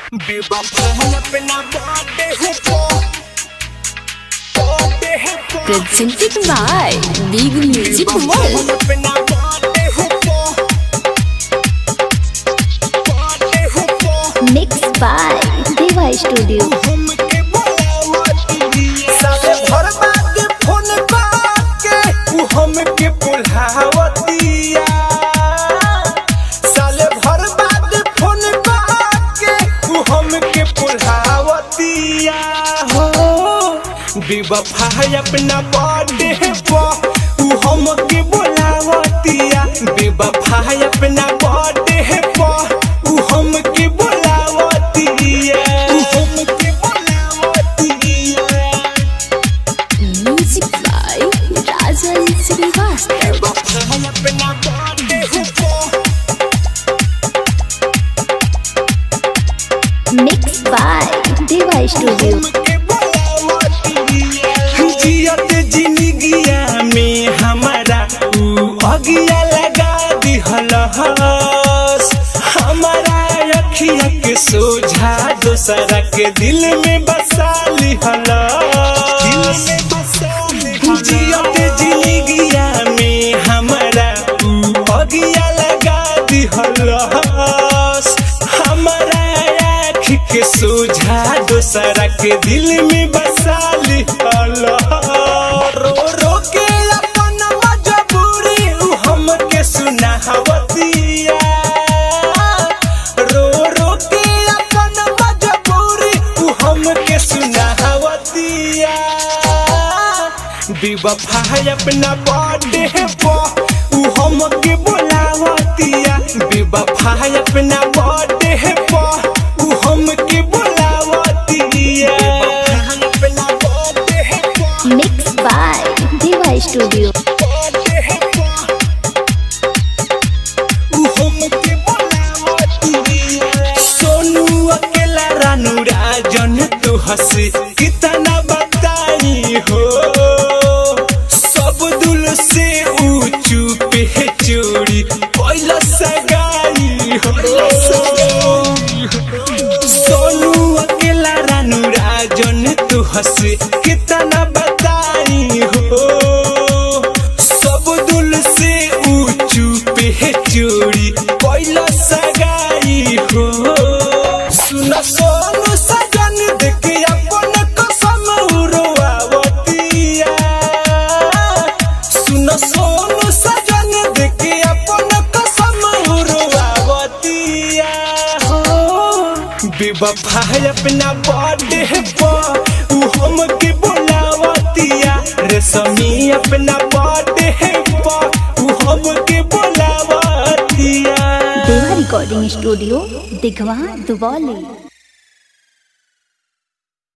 Presented by Big Music World. Mixed by Deva Studio. बेवफाई अपना birthday पर तू हमके बुलावतिया। बेवफाई अपना बर्थडे पर तू हमके बुलावतिया। Music by Rajan Srivastava. बेवफाई अपना बर्थडे पर Mixed by Deva Studio. जिंदगिया में हमारा अगिया लगा दिहलस। हमारा अखिया के सोझा दोसरा के दिल में बसा लिहलस। जिंदगिया में हमारा अगिया लगा दिहलस। हमारा आँख के सोझा दोसरा के दिल में बसा लिहलस। बेवफाई अपना बर्थडे पर तू हमके बुलावतिया। बेवफाई अपना बर्थडे पर तू हमके बुलावतिया। Mixed by Deva Studio. Sonu अकेला रानू राजन तू हंसी कितना बताई हो। चोरी पहला सगाई हो। सोनू अकेला रानू राजन तू हंसी कितना बताई हो। सब दुल से ऊंचू पे चोरी पहला सगाई हो। सुना सोनू सजन देखे अपन कसम उड़वावतिया। सुना सोनू सजन देखे अपन कसम उड़वावतिया। बेवफाई अपना बर्थडे पर तू हमके बुलावतिया। रेशमी अपना बर्थडे पर तू हमके बुलावतिया। Deva Recording Studio, Digwa, Duboli.